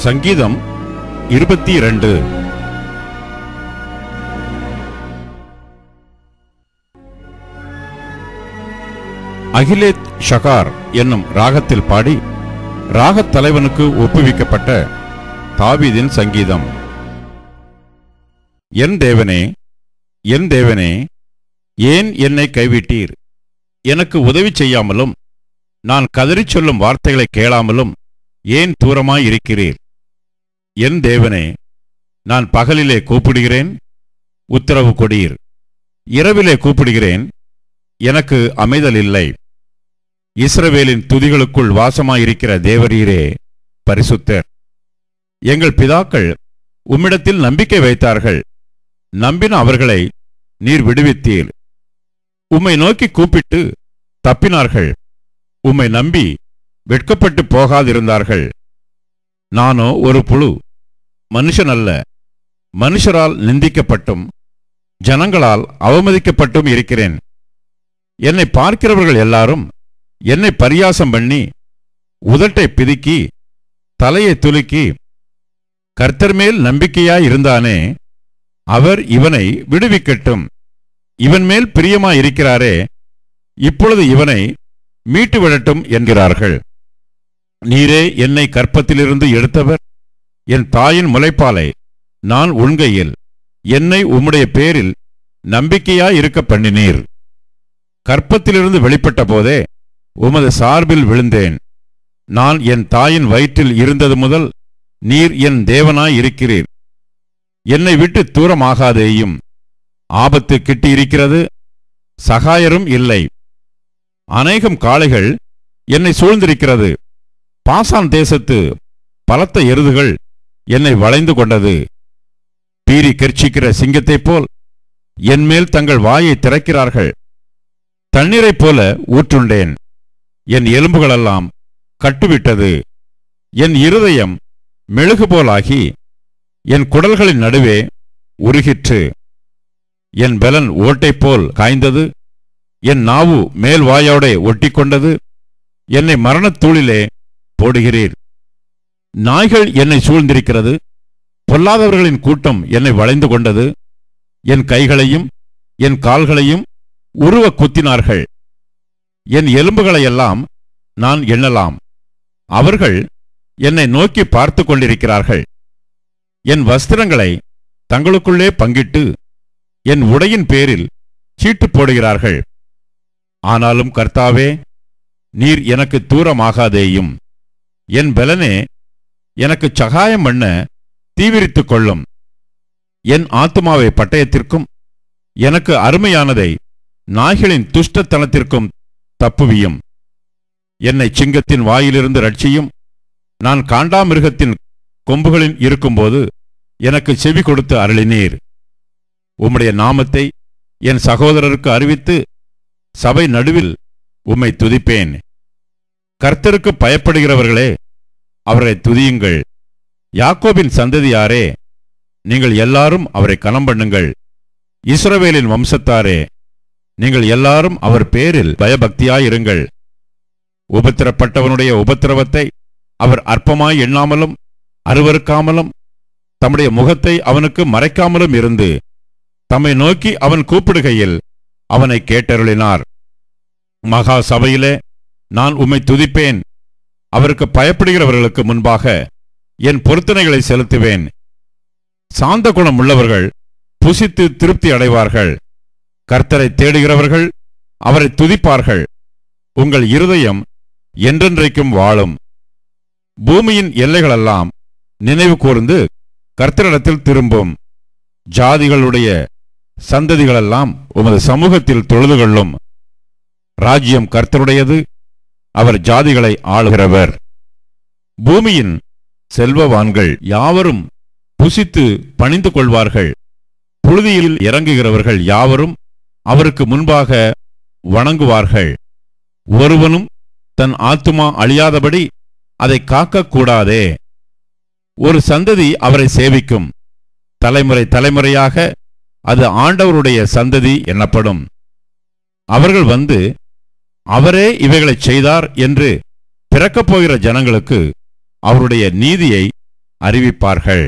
சங்கீதம் 22. அகிலேத் ஷகார் என்னும் ராகத்தில் பாடி ராகத் தலைவனுக்கு ஒப்புவிக்கப்பட்ட தாவீதின் சங்கீதம். என் தேவனே, என் தேவனே, ஏன் என்னை கைவிட்டீர்? எனக்கு உதவி செய்யாமலும் நான் கதறிச் சொல்லும் வார்த்தைகளை கேளாமலும் ஏன் தூரமாயிருக்கிறீர்? என் தேவனே, நான் பகலிலே கூப்பிடுகிறேன், உத்தரவு கொடீர். இரவிலே கூப்பிடுகிறேன், எனக்கு அமைதல் இல்லை. இஸ்ரவேலின் துதிகளுக்குள் வாசமாயிருக்கிற தேவரீரே பரிசுத்தர். எங்கள் பிதாக்கள் உம்மிடத்தில் நம்பிக்கை வைத்தார்கள். நம்பின அவர்களை நீர் விடுவித்தீர். உம்மை நோக்கி கூப்பிட்டு தப்பினார்கள். உம்மை நம்பி வெட்கப்பட்டு போகாதிருந்தார்கள். நானோ ஒரு புழு, மனுஷன் அல்ல, மனுஷரால் நிந்திக்கப்பட்டும் ஜனங்களால் அவமதிக்கப்பட்டும் இருக்கிறேன். என்னை பார்க்கிறவர்கள் எல்லாரும் என்னை பரியாசம் பண்ணி உதட்டை பிதுக்கி தலையை துலுக்கி, கர்த்தர் மேல் நம்பிக்கையாயிருந்தானே, அவர் இவனை விடுவிக்கட்டும். இவன் மேல் பிரியமாயிருக்கிறாரே, இப்பொழுது இவனை மீட்டு விடட்டும் என்கிறார்கள். நீரே என்னை கற்பத்திலிருந்து எடுத்தவர். என் தாயின் முலைப்பாலை நான் உண்கையில் என்னை உம்முடைய பேரில் நம்பிக்கையாயிருக்க பண்ணினீர். கற்பத்திலிருந்து வெளிப்பட்ட போதே உமது சார்பில் விழுந்தேன். நான் என் தாயின் வயிற்றில் இருந்தது முதல் நீர் என் தேவனாயிருக்கிறீர். என்னை விட்டு தூரமாகாதேயும். ஆபத்து கிட்டியிருக்கிறது, சகாயரும் இல்லை. அநேகம் காளைகள் என்னை சூழ்ந்திருக்கிறது. பாசான் தேசத்து பலத்த எருதுகள் என்னை வளைந்து கொண்டது. பீறி கெர்ச்சிக்கிற சிங்கத்தைப் போல் என்மேல் தங்கள் வாயை திறக்கிறார்கள். தண்ணீரைப் போல ஊற்றுண்டேன். என் எலும்புகளெல்லாம் கட்டுவிட்டது. என் இருதயம் மெழுகு போலாகி என் குடல்களின் நடுவே உருகிற்று. என் பெலன் ஓட்டை போல் காய்ந்தது. என் நாவு மேல் வாயோடே ஒட்டி கொண்டது. என்னை மரணத்தூளிலே போடுகிறீர். நாய்கள் என்னை சூழ்ந்திருக்கிறது. பொல்லாதவர்களின் கூட்டம் என்னை வளைந்து கொண்டது. என் கைகளையும் என் கால்களையும் உருவ குத்தினார்கள். என் எலும்புகளையெல்லாம் நான் எண்ணலாம். அவர்கள் என்னை நோக்கி பார்த்து கொண்டிருக்கிறார்கள். என் வஸ்திரங்களை தங்களுக்குள்ளே பங்கிட்டு என் உடையின் பேரில் சீட்டு போடுகிறார்கள். ஆனாலும் கர்த்தாவே, நீர் எனக்கு தூரமாகாதேயும். என் பெலனே, எனக்கு சகாயம் பண்ண தீவிரித்துக் கொள்ளும். என் ஆத்துமாவை பட்டயத்திற்கும் எனக்கு அருமையானதை நாய்களின் துஷ்டத்தனத்திற்கும் தப்புவியும். என்னை சிங்கத்தின் வாயிலிருந்து ரட்சியும். நான் காண்டாமிருகத்தின் கொம்புகளில் இருக்கும்போது எனக்கு செவி கொடுத்து அருளினீர். உம்முடைய நாமத்தை என் சகோதரருக்கு அறிவித்து சபை நடுவில் உம்மை துதிப்பேன். கர்த்தருக்கு பயப்படுகிறவர்களே, அவரை துதியுங்கள். யாக்கோபின் சந்ததியாரே, நீங்கள் எல்லாரும் அவரை கனம் பண்ணுங்கள். இஸ்ரவேலின் வம்சத்தாரே, நீங்கள் எல்லாரும் அவர் பேரில் பயபக்தியாயிருங்கள். உபத்திரப்பட்டவனுடைய உபத்திரவத்தை அவர் அற்பமாய் எண்ணாமலும் அருவருக்காமலும் தம்முடைய முகத்தை அவனுக்கு மறைக்காமலும் இருந்து தம்மை நோக்கி அவன் கூப்பிடுகையில் அவனை கேட்டருளினார். மகா சபையிலே நான் உம்மை துதிப்பேன். அவருக்கு பயப்படுகிறவர்களுக்கு முன்பாக என் பொருத்தனைகளை செலுத்துவேன். சாந்த குணம் உள்ளவர்கள் புசித்து திருப்தி அடைவார்கள். கர்த்தரை தேடுகிறவர்கள் அவரை துதிப்பார்கள். உங்கள் இருதயம் என்றென்றைக்கும் வாழும். பூமியின் எல்லைகளெல்லாம் நினைவு கூர்ந்து கர்த்தரிடத்தில் திரும்பும். ஜாதிகளுடைய சந்ததிகளெல்லாம் உமது சமூகத்தில் தொழுது கொள்ளும். ராஜ்யம் கர்த்தருடையது, அவர் ஜாதிகளை ஆளுகிறவர். பூமியின் செல்வவான்கள் யாவரும் புசித்து பணிந்து கொள்வார்கள். புழுதியில் இறங்குகிறவர்கள் யாவரும் அவருக்கு முன்பாக வணங்குவார்கள். ஒருவனும் தன் ஆத்துமா அழியாதபடி அதை காக்கக்கூடாதே. ஒரு சந்ததி அவரை சேவிக்கும். தலைமுறை தலைமுறையாக அது ஆண்டவருடைய சந்ததி எனப்படும். அவர்கள் வந்து அவரே இவைகளைச் செய்தார் என்று பிறக்கப் போகிற ஜனங்களுக்கு அவருடைய நீதியை அறிவிப்பார்கள்.